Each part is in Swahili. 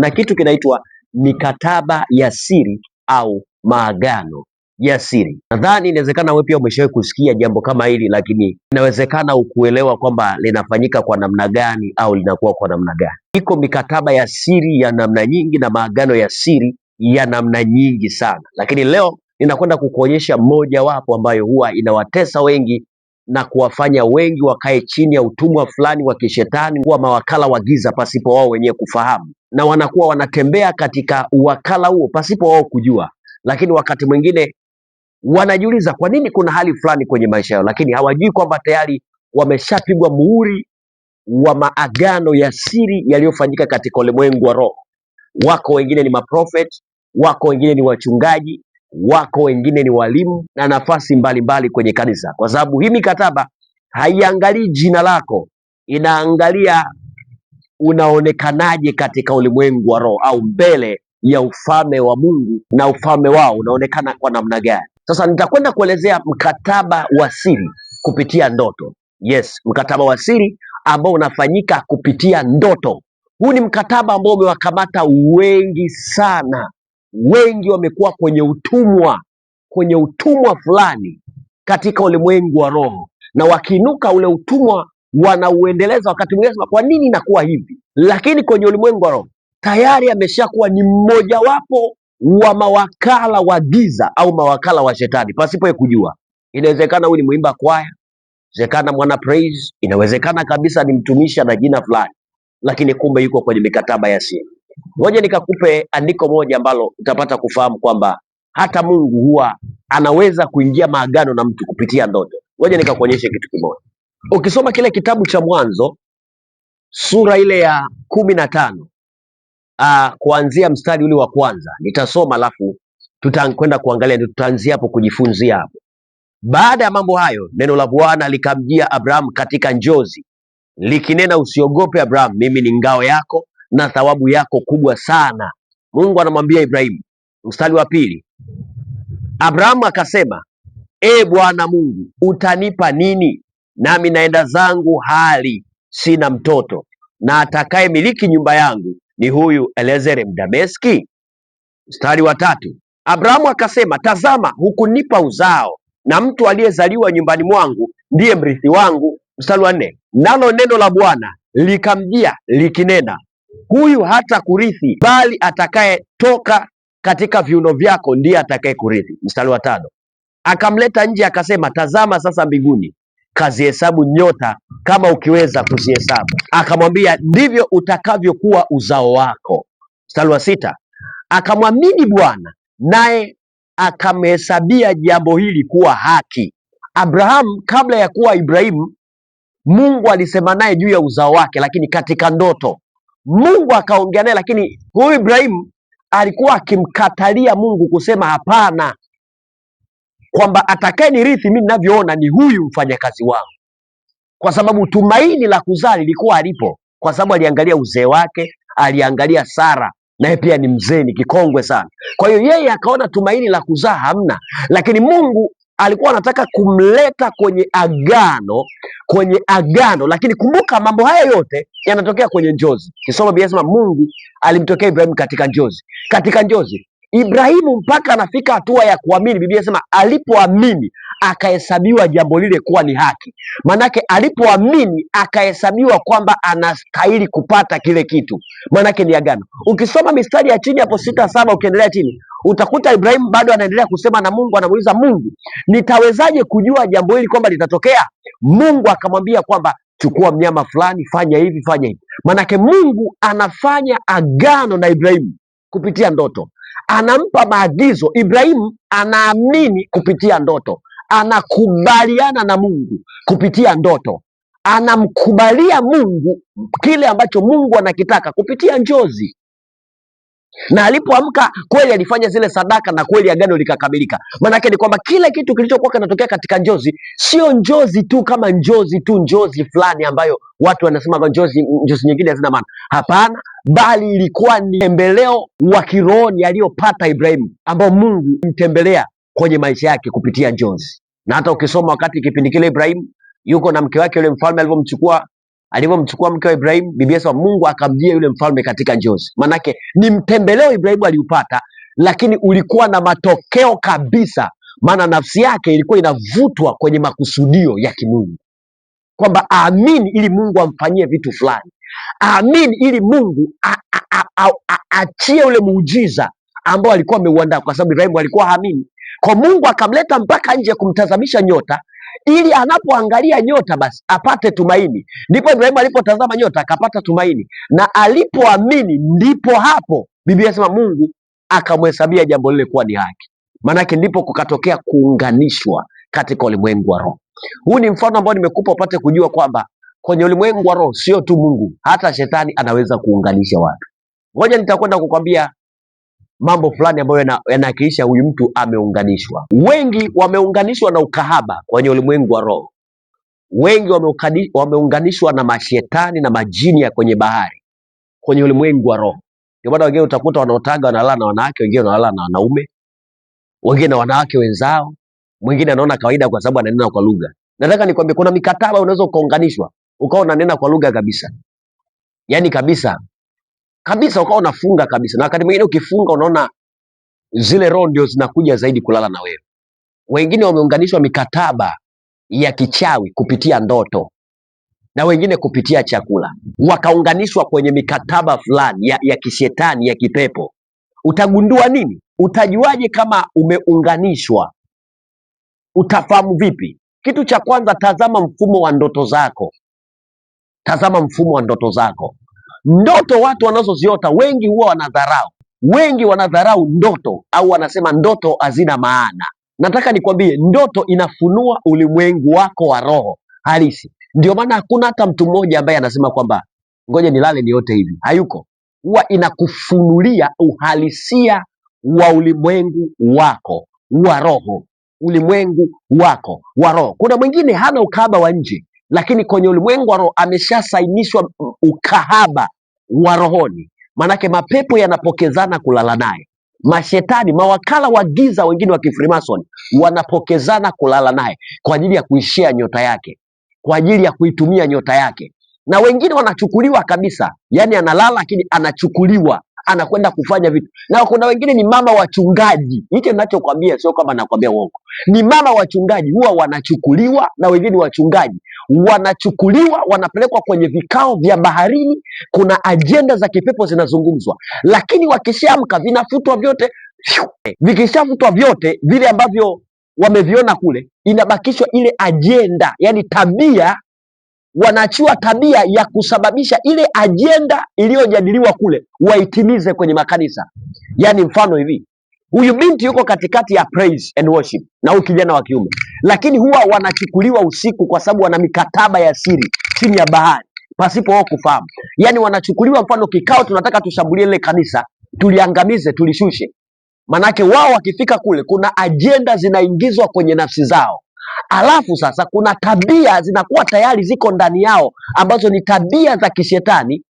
na kitu kinaitwa mikataba ya siri au maagano ya siri. Nadhani inawezekana wewe pia umeshawahi kusikia jambo kama hili, lakini inawezekana ukuelewa kwamba linafanyika kwa namna gani au linakuwa kwa namna gani. Iko mikataba ya siri ya namna nyingi na maagano ya siri ya namna nyingi sana, lakini leo ninakwenda kukuonyesha mmoja wapo ambayo huwa inawatesa wengi na kuwafanya wengi wakae chini ya utumwa fulani wa kishetani, kuwa mawakala wa giza pasipo wao wenyewe kufahamu, na wanakuwa wanatembea katika uwakala huo pasipo wao kujua. Lakini wakati mwingine wanajiuliza kwa nini kuna hali fulani kwenye maisha yao, lakini hawajui kwamba tayari wameshapigwa muhuri wa maagano ya siri yaliyofanyika katika ulimwengu wa roho. Wako wengine ni maprofet, wako wengine ni wachungaji, wako wengine ni walimu na nafasi mbalimbali kwenye kanisa, kwa sababu hii mikataba haiangalii jina lako, inaangalia unaonekanaje katika ulimwengu wa roho au mbele ya ufalme wa Mungu, na ufalme wao unaonekana kwa namna gani. Sasa nitakwenda kuelezea mkataba wa siri kupitia ndoto. Yes, mkataba wa siri ambao unafanyika kupitia ndoto. Huu ni mkataba ambao umewakamata wengi sana. Wengi wamekuwa kwenye utumwa fulani katika ulimwengu wa roho, na wakiinuka ule utumwa wanauendeleza. Wakati mwingine kwa nini inakuwa hivi? Lakini kwenye ulimwengu wa roho tayari ameshakuwa ni mmojawapo wa mawakala wa giza au mawakala wa shetani pasipo yeye kujua. Inawezekana huyu ni mwimba kwaya, inawezekana mwana praise, inawezekana kabisa ni mtumishi na jina fulani, lakini kumbe yuko kwenye mikataba ya siri. Ngoja nikakupe andiko moja ambalo utapata kufahamu kwamba hata Mungu huwa anaweza kuingia maagano na mtu kupitia ndoto. Ngoja nikakuonyeshe kitu kimoja. Ukisoma kile kitabu cha Mwanzo sura ile ya 15 kuanzia mstari ule wa kwanza, nitasoma alafu tutakwenda kuangalia, tutaanzia hapo kujifunzia hapo. Baada ya mambo hayo, neno la Bwana likamjia Abraham katika njozi likinena, usiogope Abraham, mimi ni ngao yako na thawabu yako kubwa sana. Mungu anamwambia Ibrahimu. Mstari wa pili, Abrahamu akasema, Bwana Mungu, utanipa nini? Nami naenda zangu hali sina mtoto, na atakaye miliki nyumba yangu ni huyu Eliezeri Mdameski. Mstari wa tatu, Abrahamu akasema, tazama, hukunipa uzao, na mtu aliyezaliwa nyumbani mwangu ndiye mrithi wangu. Mstari wa nne, nalo neno la Bwana likamjia likinena, huyu hata kurithi, bali atakaye toka katika viuno vyako ndiye atakaye kurithi. Mstari wa tano, akamleta nje akasema, tazama sasa mbinguni, kazihesabu nyota kama ukiweza kuzihesabu. Akamwambia, ndivyo utakavyokuwa uzao wako. Mstari wa sita, akamwamini Bwana naye akamhesabia jambo hili kuwa haki. Abrahamu kabla ya kuwa Ibrahimu, Mungu alisema naye juu ya uzao wake, lakini katika ndoto Mungu akaongea naye, lakini huyu Ibrahimu alikuwa akimkatalia Mungu kusema hapana, kwamba atakaye nirithi mimi ninavyoona ni huyu mfanyakazi wangu, kwa sababu tumaini la kuzaa lilikuwa alipo, kwa sababu aliangalia uzee wake, aliangalia Sara naye pia ni mzee, ni kikongwe sana. Kwa hiyo yeye akaona tumaini la kuzaa hamna, lakini Mungu alikuwa anataka kumleta kwenye agano. Lakini kumbuka mambo haya yote yanatokea kwenye njozi. Kisoma Biblia inasema Mungu alimtokea Ibrahimu katika njozi. Ibrahimu mpaka anafika hatua ya kuamini, Biblia inasema alipoamini akahesabiwa jambo lile kuwa ni haki. Manake alipoamini akahesabiwa kwamba anastahili kupata kile kitu, manake ni agano. Ukisoma mistari ya chini hapo 6-7 ukiendelea chini utakuta Ibrahimu bado anaendelea kusema na Mungu, anamuuliza Mungu, nitawezaje kujua jambo hili kwamba litatokea? Mungu akamwambia kwamba chukua mnyama fulani, fanya hivi, fanya hivi. Manake Mungu anafanya agano na Ibrahimu kupitia ndoto, anampa maagizo. Ibrahimu anaamini kupitia ndoto, anakubaliana na Mungu kupitia ndoto, anamkubalia Mungu kile ambacho Mungu anakitaka kupitia njozi. Na alipoamka kweli alifanya zile sadaka na kweli agano likakamilika. Maanake ni kwamba kile kitu kilichokuwa kinatokea katika njozi sio njozi tu kama njozi fulani ambayo watu wanasema njozi nyingine hazina maana. Hapana, bali ilikuwa ni tembeleo wa kiroho aliyopata Ibrahimu, ambao Mungu mtembelea kwenye maisha yake kupitia njozi. Na hata ukisoma wakati kipindi kile Ibrahimu yuko na mke wake yule mfalme alivyomchukua Alipomchukua mke wa Ibrahimu, Biblia inasema Mungu akamjia yule mfalme katika njozi. Manake ni mtembeleo Ibrahimu aliupata, lakini ulikuwa na matokeo kabisa, maana nafsi yake ilikuwa inavutwa kwenye makusudio ya kimungu, kwamba aamini ili Mungu amfanyie vitu fulani, aamini ili Mungu achie ule muujiza ambao alikuwa ameuandaa, kwa sababu Ibrahimu alikuwa haamini. Kwa Mungu akamleta mpaka nje kumtazamisha nyota, ili anapoangalia nyota basi apate tumaini. Ndipo Ibrahimu alipotazama nyota akapata tumaini, na alipoamini ndipo hapo Biblia inasema Mungu akamhesabia jambo lile kuwa ni haki. Maanake ndipo kukatokea kuunganishwa katika ulimwengu wa roho. Huu ni mfano ambao nimekupa upate kujua kwamba kwenye ulimwengu wa roho sio tu Mungu, hata shetani anaweza kuunganisha watu. Ngoja nitakwenda kukwambia mambo fulani ambayo yanawakilisha huyu mtu ameunganishwa. Wengi wameunganishwa na ukahaba kwenye ulimwengu wa roho. Wengi wameunganishwa na mashetani na majini ya kwenye bahari kwenye ulimwengu wa roho. Ndio maana wengine utakuta wanaotaga wanalala na wanawake, wengine wanalala na wanaume, wengine na wanawake wenzao, mwingine anaona kawaida kwa sababu ananena kwa lugha. Nataka nikwambie kuna mikataba unaweza ukaunganishwa ukawa unanena kwa lugha kabisa. Yaani kabisa ukawa unafunga kabisa, na wakati mwingine ukifunga unaona zile roho ndio zinakuja zaidi kulala na wewe. Wengine wameunganishwa mikataba ya kichawi kupitia ndoto, na wengine kupitia chakula, wakaunganishwa kwenye mikataba fulani ya kishetani ya kipepo. Utagundua nini? Utajuaje kama umeunganishwa? Utafahamu vipi? Kitu cha kwanza, tazama mfumo wa ndoto zako. Tazama mfumo wa ndoto zako. Ndoto watu wanazoziota wengi huwa wanadharau. Wengi wanadharau ndoto, au wanasema ndoto hazina maana. Nataka nikwambie, ndoto inafunua ulimwengu wako wa roho halisi. Ndio maana hakuna hata mtu mmoja ambaye anasema kwamba ngoja nilale niote hivi. Hayuko. Huwa inakufunulia uhalisia wa ulimwengu wako wa roho, ulimwengu wako wa roho. Kuna mwingine hana ukahaba wa nje, lakini kwenye ulimwengu wa roho ameshasainishwa ukahaba wa rohoni. Manake mapepo yanapokezana kulala naye, mashetani, mawakala wa giza wengine wa kifrimason wanapokezana kulala naye kwa ajili ya kuishia nyota yake, kwa ajili ya kuitumia nyota yake. Na wengine wanachukuliwa kabisa, yani analala lakini anachukuliwa, anakwenda kufanya vitu. Na kuna wengine ni mama wachungaji. Hicho ninachokwambia sio kama nakwambia uongo, ni mama wachungaji huwa wanachukuliwa, na wengine wachungaji wanachukuliwa, wanapelekwa kwenye vikao vya baharini. Kuna ajenda za kipepo zinazungumzwa, lakini wakishaamka vinafutwa vyote. Vikishafutwa vyote vile ambavyo wameviona kule, inabakishwa ile ajenda, yani tabia. Wanachua tabia ya kusababisha ile ajenda iliyojadiliwa kule waitimize kwenye makanisa. Yani mfano hivi, huyu binti yuko katikati ya praise and worship na huyu kijana wa kiume, lakini huwa wanachukuliwa usiku kwa sababu wana mikataba ya siri chini ya bahari pasipo wao kufahamu. Yani wanachukuliwa, mfano kikao, tunataka tushambulie ile kanisa, tuliangamize, tulishushe. Manake wao wakifika kule kuna ajenda zinaingizwa kwenye nafsi zao. Alafu sasa kuna tabia zinakuwa tayari ziko ndani yao, ambazo ni tabia za kishetani,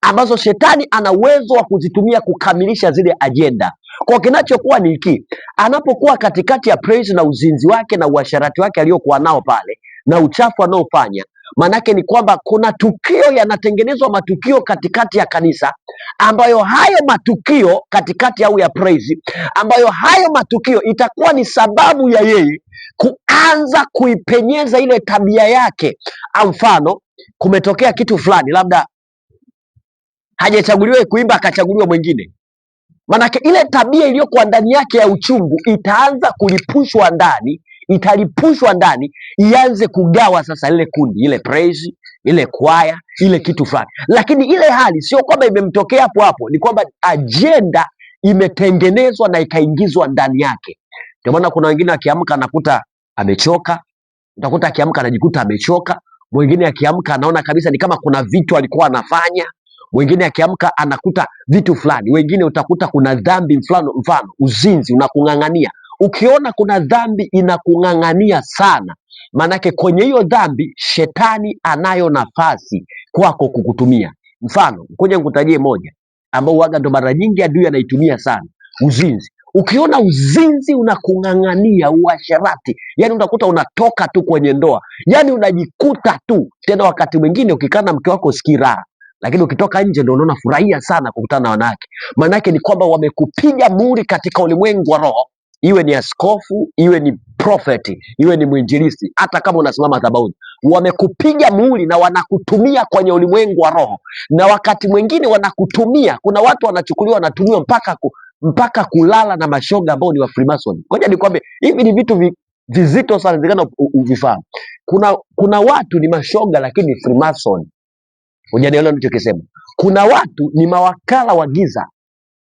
ambazo shetani ana uwezo wa kuzitumia kukamilisha zile ajenda. Kwa kinachokuwa ni hiki, anapokuwa katikati ya praise na uzinzi wake na uasharati wake aliyokuwa nao pale na uchafu anaofanya, manake ni kwamba kuna tukio yanatengenezwa, matukio katikati ya kanisa, ambayo hayo matukio katikati au ya praise, ambayo hayo matukio itakuwa ni sababu ya yeye kuanza kuipenyeza ile tabia yake. Mfano, kumetokea kitu fulani, labda hajachaguliwa kuimba akachaguliwa mwingine, manake ile tabia iliyokuwa ndani yake ya uchungu itaanza kulipushwa ndani, italipushwa ndani, ianze kugawa sasa ile kundi, ile praise, ile kwaya, ile kitu fulani. Lakini ile hali sio kwamba imemtokea hapo hapo, ni kwamba ajenda imetengenezwa na ikaingizwa ndani yake. Ndio maana kuna wengine akiamka anakuta amechoka, utakuta akiamka anajikuta amechoka. Mwingine akiamka anaona kabisa ni kama kuna vitu alikuwa anafanya. Mwingine akiamka anakuta vitu fulani. Wengine utakuta kuna dhambi mfano uzinzi unakung'ang'ania. Ukiona kuna dhambi inakung'ang'ania sana, manake kwenye hiyo dhambi shetani anayo nafasi kwako kukutumia. Mfano, ngoja nikutajie moja ambao waga ndo mara nyingi adui anaitumia sana, uzinzi. Ukiona uzinzi unakung'ang'ania, uasherati, yani unakuta unatoka tu kwenye ndoa, yani unajikuta tu tena. Wakati mwingine ukikaa na mke wako usikii raha, lakini ukitoka nje ndio unaona furahia sana kukutana na wanawake. Maana yake ni kwamba wamekupiga muhuri katika ulimwengu wa roho, iwe ni askofu, iwe ni profeti, iwe ni mwinjilisti, hata kama unasimama madhabahuni, wamekupiga muhuri na wanakutumia kwenye ulimwengu wa roho. Na wakati mwingine wanakutumia, kuna watu wanachukuliwa, wanatumiwa mpaka kulala na mashoga ambao ni wa Freemason. Ngoja nikwambie, hivi ni vitu vizito sana, zingana uvifahamu. Kuna watu ni mashoga lakini ni Freemason. Hujanielewa nilichokisema? Kuna watu ni mawakala wa giza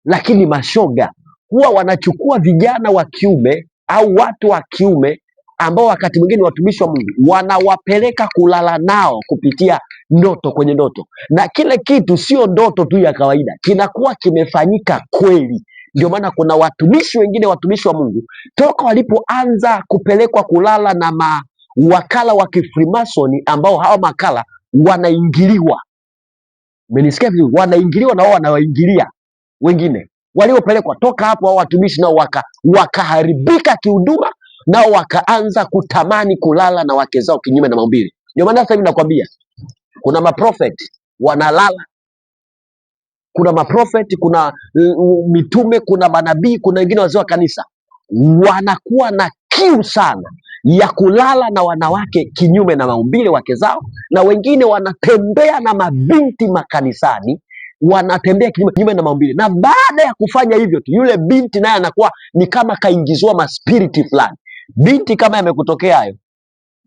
lakini mashoga. Huwa wanachukua vijana wa kiume au watu wa kiume ambao wakati mwingine watumishi wa Mungu, wanawapeleka kulala nao kupitia ndoto, kwenye ndoto, na kile kitu sio ndoto tu ya kawaida, kinakuwa kimefanyika kweli. Ndio maana kuna watumishi wengine, watumishi wa Mungu, toka walipoanza kupelekwa kulala na mawakala wa kifrimasoni, ambao hawa makala wanaingiliwa. Umenisikia vizuri? Wanaingiliwa na wao wanawaingilia wengine waliopelekwa. Toka hapo hao watumishi nao wakaharibika kihuduma, nao wakaanza kutamani kulala na wake zao kinyume na maumbile. Ndio maana sasa hivi nakwambia kuna maprofeti wanalala, kuna maprofeti, kuna mitume, kuna manabii, kuna wengine wazee wa kanisa wanakuwa na kiu sana ya kulala na wanawake kinyume na maumbile, wake zao, na wengine wanatembea na mabinti makanisani, wanatembea kinyume na maumbile. Na baada ya kufanya hivyo tu, yule binti naye anakuwa ni kama kaingizwa maspiriti fulani. Binti, kama yamekutokea hayo,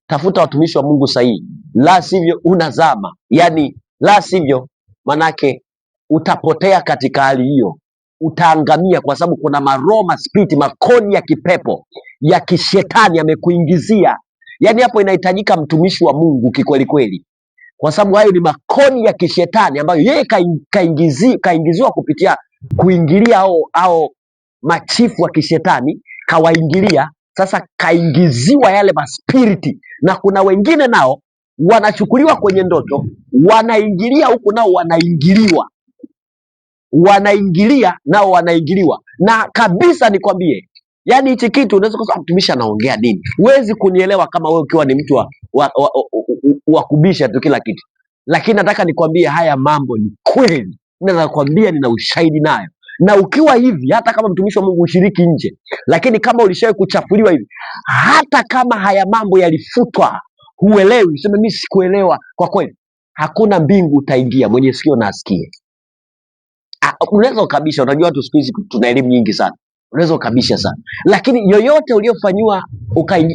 tafuta watumishi wa Mungu sahihi, la sivyo unazama. Yani la sivyo, manake utapotea katika hali hiyo, utaangamia, kwa sababu kuna maroho, maspiriti, makoni ya kipepo ya kishetani yamekuingizia. Yani hapo inahitajika mtumishi wa Mungu kikweli kweli, kwa sababu hayo ni makoni ya kishetani ambayo yeye kaingiziwa kupitia kuingilia au machifu wa kishetani kawaingilia. Sasa kaingiziwa yale maspiriti, na kuna wengine nao wanachukuliwa kwenye ndoto, wanaingilia huku, nao wanaingilia nao wanaingiliwa. Na kabisa nikwambie, yani hichi kitu unaweza kusema mtumishi anaongea nini? Huwezi kunielewa kama wewe ukiwa ni mtu wa kubisha tu kila kitu, lakini nataka nikwambie haya mambo ni kweli, nakwambia, nina ushahidi nayo. Na ukiwa hivi, hata kama mtumishi wa Mungu ushiriki nje, lakini kama ulishawahi kuchafuliwa hivi, hata kama haya mambo yalifutwa, huelewi, useme mimi sikuelewa, kwa kweli hakuna mbingu utaingia. Mwenye sikio na asikie. Unaweza ukabisha, unajua watu siku hizi tuna elimu nyingi sana, unaweza ukabisha sana, lakini yoyote uliofanyiwa,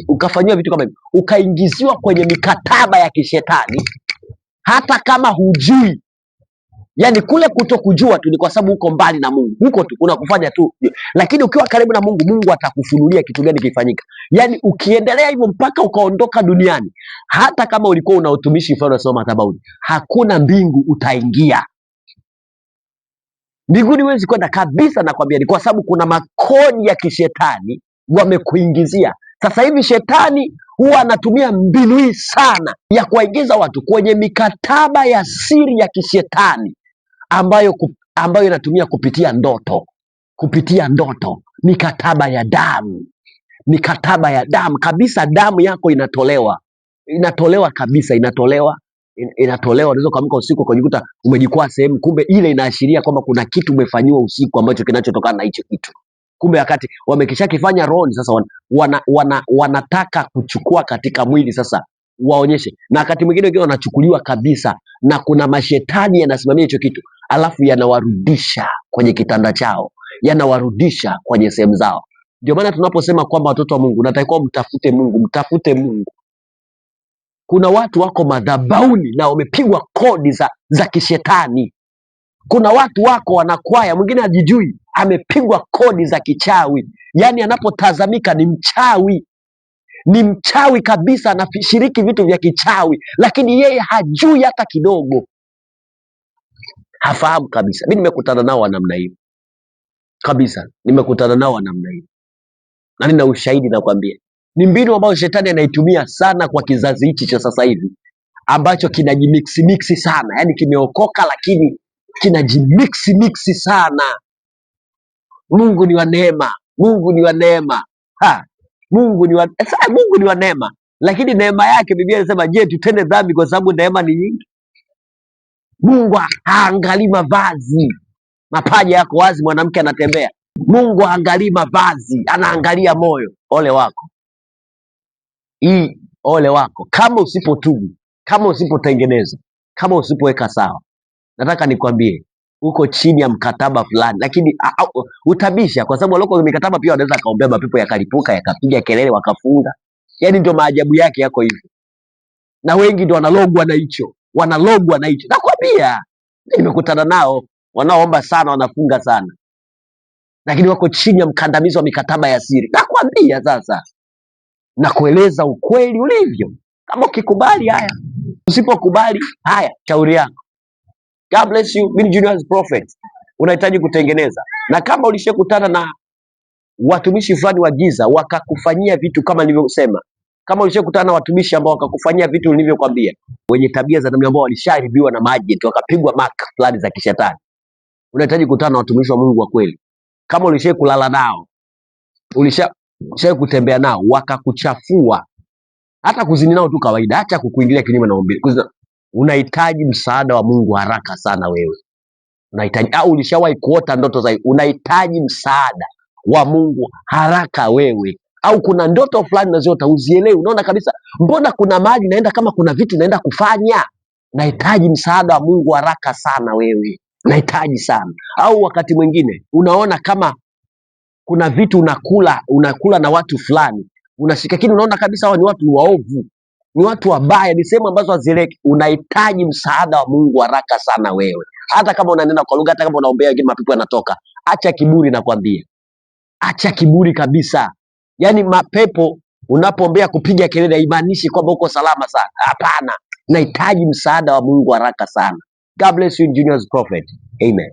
ukafanyiwa vitu kama hivi, ukaingiziwa kwenye mikataba ya kishetani, hata kama hujui, yani kule kutokujua tu ni kwa sababu uko mbali na Mungu, huko tu unakufanya tu, lakini ukiwa karibu na Mungu, Mungu atakufunulia kitu gani kifanyika. Yani ukiendelea hivyo mpaka ukaondoka duniani, hata kama ulikuwa una utumishi mfano unasoma madhabahuni, hakuna mbingu utaingia. Mbinguni huwezi kwenda kabisa, nakwambia, ni kwa sababu kuna makodi ya kishetani wamekuingizia. Sasa hivi shetani huwa anatumia mbinu hii sana ya kuwaingiza watu kwenye mikataba ya siri ya kishetani ambayo inatumia kupitia ndoto, mikataba ya damu kabisa. Damu yako inatolewa kabisa, inatolewa. Unaweza kuamka usiku ukajikuta umejikwaa sehemu, kumbe ile inaashiria kwamba kuna kitu umefanyiwa usiku ambacho kinachotokana na hicho kitu. Kumbe wakati wamekishakifanya rohoni, sasa wanataka kuchukua katika mwili, sasa waonyeshe. Na wakati mwingine wengine wanachukuliwa kabisa, na kuna mashetani yanasimamia hicho kitu, alafu yanawarudisha kwenye kitanda chao, yanawarudisha kwenye sehemu zao. Ndio maana tunaposema kwamba watoto wa Mungu natakiwa mtafute Mungu. Kuna watu wako madhabahuni na wamepigwa kodi za kishetani. Kuna watu wako wanakwaya, mwingine hajijui, amepigwa kodi za kichawi. Yani anapotazamika ni mchawi kabisa, anashiriki vitu vya kichawi, lakini yeye hajui hata kidogo, hafahamu kabisa. Mimi nimekutana nao wa namna hiyo kabisa, na nina ushahidi, nakwambia. Ni mbinu ambayo shetani anaitumia sana kwa kizazi hichi cha sasa hivi, ambacho kinajimixi sana, yani kimeokoka lakini kinajimixi sana. Mungu ni wa neema. Mungu ni wa neema. Mungu ni wa neema, lakini neema yake Biblia inasema, je, tutende dhambi kwa sababu neema ni nyingi? Mungu haangalii mavazi. Mapaja yako wazi, mwanamke anatembea. Mungu haangalii mavazi, anaangalia moyo. Ole wako, ole wako kama usipotubu, kama usipotengeneza, kama usipoweka sawa. Nataka nikwambie uko chini ya mkataba fulani, lakini utabisha, kwa sababu waloko mikataba pia wanaweza kaombea mapepo yakalipuka, yakapiga kelele, wakafunga. Yani ndio maajabu yake yako hivyo, na wengi ndio wanalogwa na hicho, Nakwambia nimekutana nao wanaoomba sana, wanafunga sana, lakini wako chini ya mkandamizo wa mikataba ya siri. Nakwambia sasa, nakueleza ukweli ulivyo. Kama ukikubali haya, usipokubali haya, shauri yako. God bless you. Mimi Junior Prophet. Unahitaji kutengeneza, na kama ulishakutana na watumishi fulani wa giza wakakufanyia vitu kama nilivyosema, kama ulishakutana na watumishi ambao wakakufanyia vitu nilivyokuambia, wenye tabia za namna ambao walisharibiwa na maji wakapigwa maka fulani za kishetani, unahitaji kukutana na watumishi wa Mungu wa kweli. Kama ulishakulala nao, kutembea nao wakakuchafua, hata kuzini nao tu kawaida, acha kukuingilia kinyume na ombi. Unahitaji msaada wa Mungu haraka sana wewe. Unahitaji, au ulishawahi kuota ndoto za, unahitaji msaada wa Mungu haraka wewe. Au kuna ndoto fulani unaziota uzielewi, unaona kabisa mbona kuna mahali naenda, kama kuna vitu naenda kufanya. Nahitaji msaada wa Mungu haraka sana wewe, nahitaji sana. Au wakati mwingine unaona kama kuna vitu unakula na watu fulani, unashika kini, unaona kabisa hawa ni watu waovu, ni watu wabaya, ni sehemu ambazo hazieleweki. Unahitaji msaada wa Mungu haraka sana wewe. Hata kama unanena kwa lugha, hata kama unaombea wengine mapepo yanatoka. Acha kiburi, nakwambia. Acha kiburi kabisa. Yaani mapepo unapoombea kupiga kelele haimaanishi kwamba uko salama sana. Hapana. Nahitaji msaada wa Mungu haraka sana. God bless you, Junior Prophet. Amen.